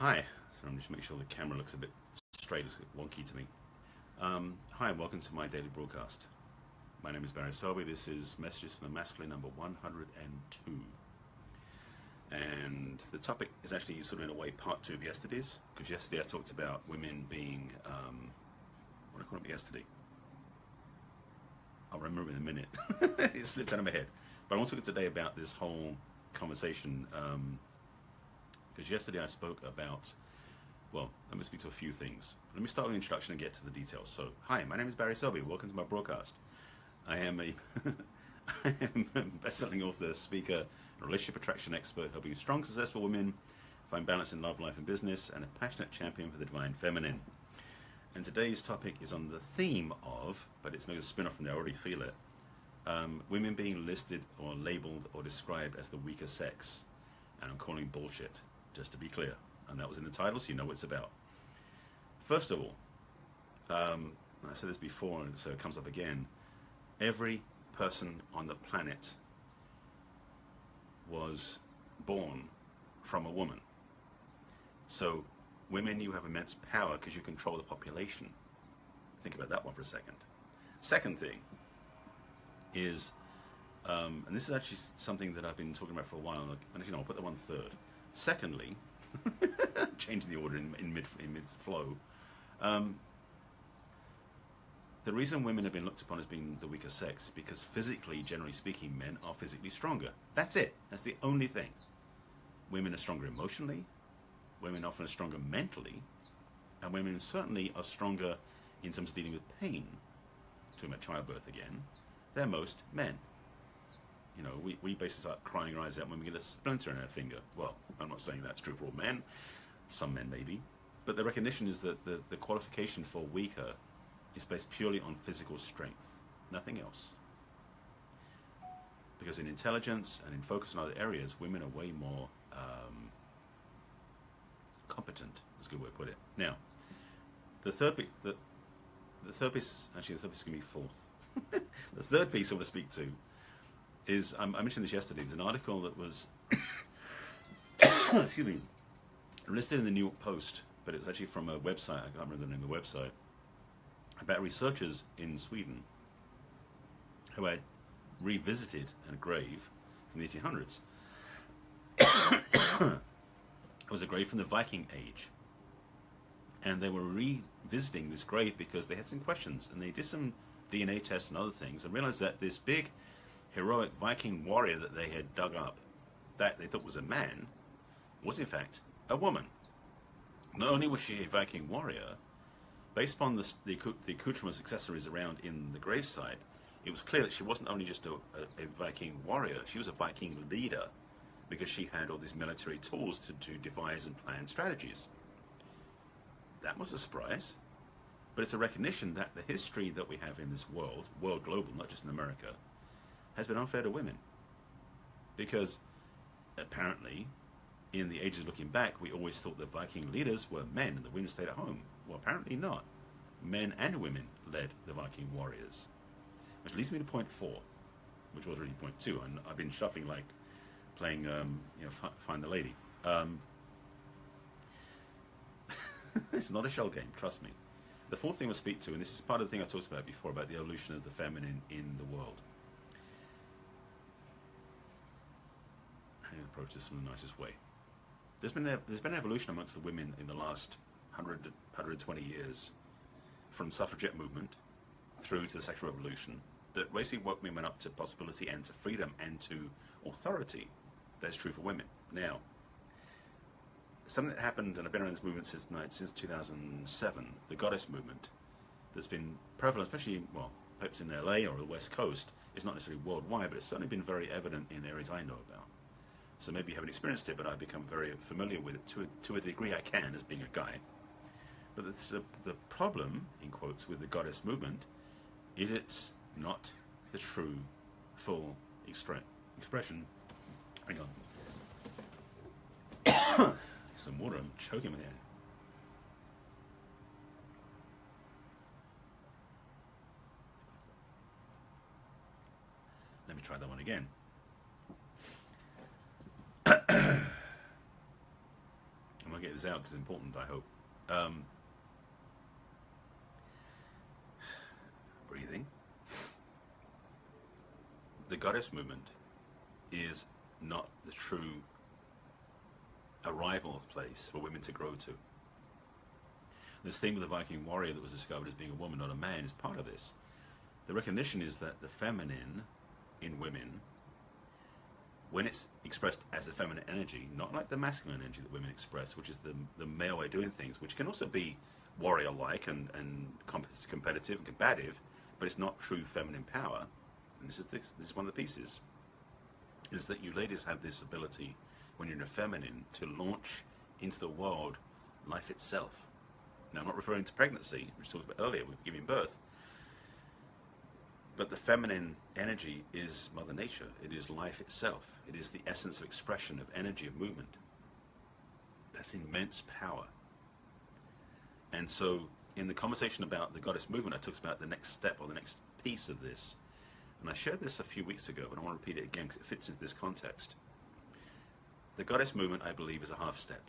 Hi, so I'm just making sure the camera looks a bit straight, it's a bit wonky to me. Hi, welcome to my daily broadcast. My name is Barry Selby. This is Messages from the Masculine number 102. And the topic is actually sort of in a way part two of yesterday's, because yesterday I talked about women being, what did I call it yesterday? I'll remember in a minute. It slipped out of my head. But I want to talk today about this whole conversation, because yesterday I spoke about, well, let me speak to a few things. Let me start with the introduction and get to the details. So, hi, my name is Barry Selby. Welcome to my broadcast. I am a I am a best-selling author, speaker, relationship attraction expert, helping strong, successful women find balance in love, life, and business, and a passionate champion for the divine feminine. And today's topic is on the theme of, but it's no spin-off from there, I already feel it, women being listed or labeled or described as the weaker sex. And I'm calling bullshit, just to be clear. And that was in the title, so you know what it's about. First of all, I said this before, so it comes up again. Every person on the planet was born from a woman. So women, you have immense power because you control the population. Think about that one for a second. Second thing is, and this is actually something that I've been talking about for a while, and actually, no, I'll put that one third. Secondly, changing the order in mid flow. The reason women have been looked upon as being the weaker sex is because physically, generally speaking, men are physically stronger. That's it. That's the only thing. Women are stronger emotionally. Women often are stronger mentally, and women certainly are stronger in terms of dealing with pain, talking about childbirth again, than most men. You know, we basically start crying our eyes out when we get a splinter in our finger. Well, I'm not saying that's true for all men. Some men maybe. But the recognition is that the qualification for weaker is based purely on physical strength, nothing else. Because in intelligence and in focus on other areas, women are way more competent, is a good way to put it. Now, the third piece, actually the third piece is going to be fourth. The third piece I want to speak to is, I mentioned this yesterday, there's an article that was, excuse me, listed in the New York Post, but it was actually from a website, I can't remember the name of the website, about researchers in Sweden who had revisited a grave from the 1800s. It was a grave from the Viking Age. And they were revisiting this grave because they had some questions, and they did some DNA tests and other things, and realized that this big heroic Viking warrior that they had dug up, that they thought was a man, was in fact a woman. Not only was she a Viking warrior, based upon the accoutrements, accessories around in the gravesite, it was clear that she wasn't only just a Viking warrior, she was a Viking leader, because she had all these military tools to devise and plan strategies. That was a surprise, but it's a recognition that the history that we have in this world global, not just in America, has been unfair to women. Because apparently, in the ages looking back, we always thought the Viking leaders were men and the women stayed at home. Well, apparently not. Men and women led the Viking warriors. Which leads me to point 4, which was really point 2. And I've been shuffling like playing, Find the Lady. It's not a shell game, trust me. The fourth thing we'll speak to, and this is part of the thing I talked about before, about the evolution of the feminine in the world. How do you approach this in the nicest way? There's been an evolution amongst the women in the last 120 years, from the suffragette movement through to the sexual revolution, that basically woke women up to possibility and to freedom and to authority. That's true for women. Now, something that happened, and I've been around this movement since 2007, the goddess movement, that's been prevalent, especially, well, perhaps in LA or the West Coast. It's not necessarily worldwide, but it's certainly been very evident in areas I know about. So maybe you haven't experienced it, but I've become very familiar with it to a degree I can as being a guy. But the problem, in quotes, with the goddess movement is it's not the true, full expression. Hang on. Some water, I'm choking with it. Let me try that one again. Am I get this out because it's important, I hope. Um, Breathing. The goddess movement is not the true arrival place for women to grow to. This theme of the Viking warrior that was discovered as being a woman, not a man, is part of this. The recognition is that the feminine in women, when it's expressed as the feminine energy, not like the masculine energy that women express, which is the male way of doing things, which can also be warrior-like and competitive and combative, but it's not true feminine power. And this is one of the pieces, is that you ladies have this ability, when you're in a feminine, to launch into the world life itself. Now, I'm not referring to pregnancy, which we talked about earlier with giving birth, but the feminine energy is Mother Nature. It is life itself. It is the essence of expression, of energy, of movement. That's immense power. And so, in the conversation about the goddess movement, I talked about the next step or the next piece of this. And I shared this a few weeks ago, but I want to repeat it again because it fits into this context. The goddess movement, I believe, is a half step.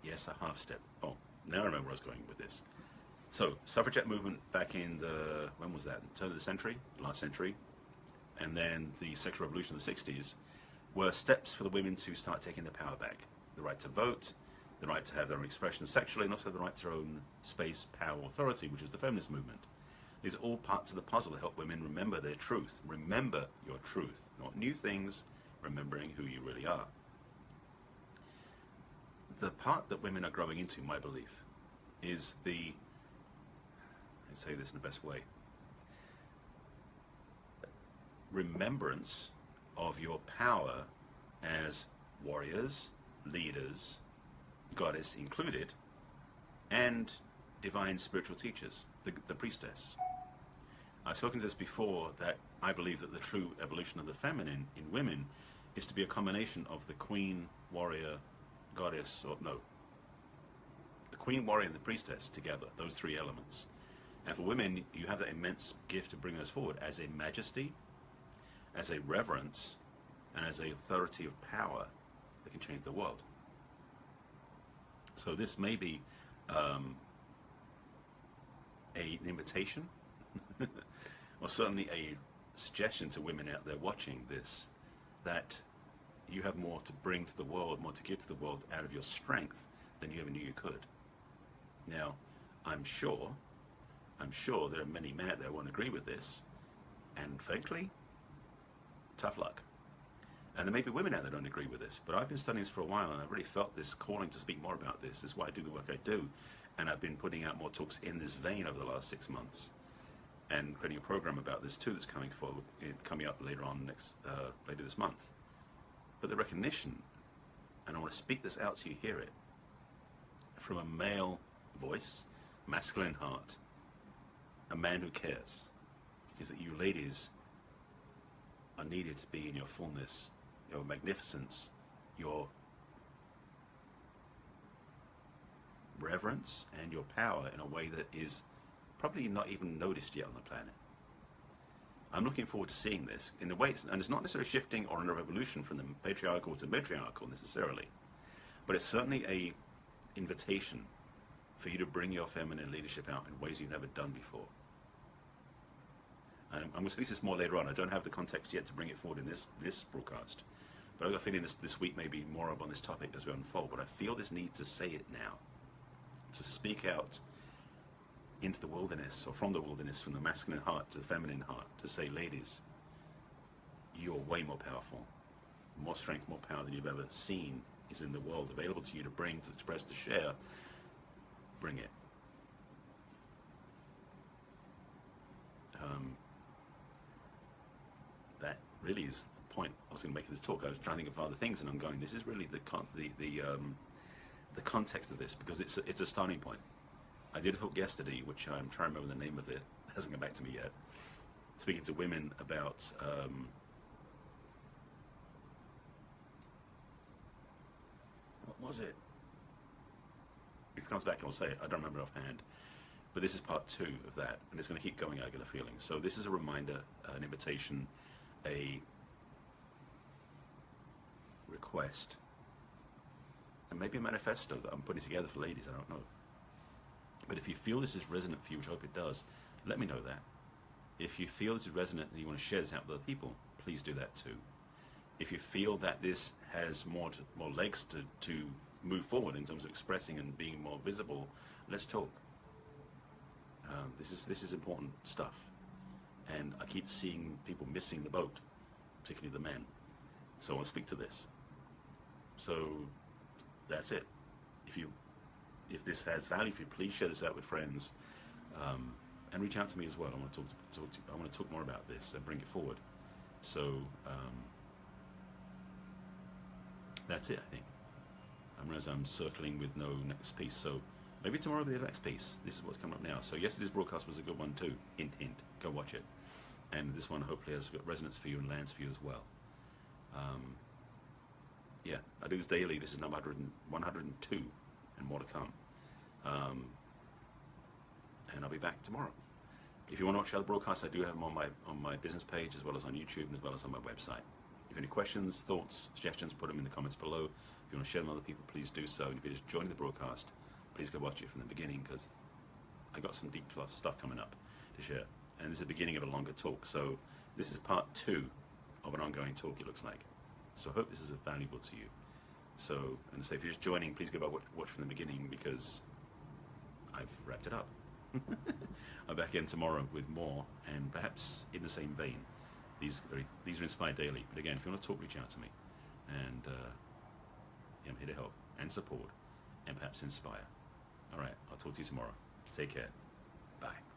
Yes, a half step. Oh, now I remember where I was going with this. So, suffragette movement back in the, when was that? Turn of the century, last century, and then the sexual revolution of the 60s were steps for the women to start taking their power back. The right to vote, the right to have their own expression sexually, and also the right to their own space, power, authority, which is the feminist movement. These are all parts of the puzzle that help women remember their truth. Remember your truth, not new things, remembering who you really are. The part that women are growing into, my belief, is the, let's say this in the best way, remembrance of your power as warriors, leaders, goddess included, and divine spiritual teachers, the priestess. I've spoken to this before, that I believe that the true evolution of the feminine in women is to be a combination of the queen, warrior, goddess, or no, the queen, warrior, and the priestess together, those three elements. And for women, you have that immense gift to bring us forward as a majesty, as a reverence, and as a authority of power that can change the world. So this may be an invitation, or certainly a suggestion to women out there watching this, that you have more to bring to the world, more to give to the world out of your strength than you ever knew you could. Now, I'm sure there are many men out there who won't agree with this, and frankly, tough luck. And there may be women out there who don't agree with this, but I've been studying this for a while, and I've really felt this calling to speak more about this. This is why I do the work I do, and I've been putting out more talks in this vein over the last 6 months, and creating a program about this too that's coming up later on later this month. But the recognition, and I want to speak this out so you hear it, from a male voice, masculine heart, a man who cares, is that you ladies are needed to be in your fullness, your magnificence, your reverence, and your power in a way that is probably not even noticed yet on the planet. I'm looking forward to seeing this in the ways, and it's not necessarily shifting or a revolution from the patriarchal to matriarchal necessarily, but it's certainly a invitation for you to bring your feminine leadership out in ways you've never done before. And I'm going to speak to this more later on. I don't have the context yet to bring it forward in this broadcast, but I've got a feeling this week may be more up on this topic as we unfold, but I feel this need to say it now, to speak out into the wilderness, or from the wilderness, from the masculine heart to the feminine heart, to say, ladies, you're way more powerful. More strength, more power than you've ever seen is in the world, available to you to bring, to express, to share. Bring it. That really is the point I was going to make of this talk. I was trying to think of other things, and I'm going, this is really the context of this, because it's a starting point. I did a talk yesterday, which I'm trying to remember the name of it. It hasn't come back to me yet. Speaking to women about what was it? If it comes back, I'll say it. I don't remember offhand. But this is part 2 of that, and it's going to keep going, I get a feeling. So this is a reminder, an invitation, a request, and maybe a manifesto that I'm putting together for ladies, I don't know. But if you feel this is resonant for you, which I hope it does, let me know that. If you feel this is resonant and you want to share this out with other people, please do that too. If you feel that this has more legs to move forward in terms of expressing and being more visible, let's talk. This is important stuff, and I keep seeing people missing the boat, particularly the men. So I want to speak to this. So that's it. If this has value for you, please share this out with friends, and reach out to me as well. I want to talk to you. I want to talk more about this and bring it forward. So that's it, I think. I realize I'm circling with no next piece, so maybe tomorrow will be the next piece. This is what's coming up now. So yesterday's broadcast was a good one too. Hint, hint. Go watch it. And this one hopefully has got resonance for you and lands for you as well. Yeah, I do this daily. This is number 102 and more to come. And I'll be back tomorrow. If you want to watch other broadcasts, I do have them on my business page, as well as on YouTube, and as well as on my website. If you have any questions, thoughts, suggestions, put them in the comments below. If you want to share them with other people, please do so. And if you're just joining the broadcast, please go watch it from the beginning, because I got some deep stuff coming up to share. And this is the beginning of a longer talk. So this is part 2 of an ongoing talk, it looks like. So I hope this is valuable to you. So, and so if you're just joining, please go back watch from the beginning, because I've wrapped it up. I'm back in tomorrow with more, and perhaps in the same vein. These are Inspired Daily. But again, if you want to talk, reach out to me. And I'm here to help and support and perhaps inspire. All right, I'll talk to you tomorrow. Take care. Bye.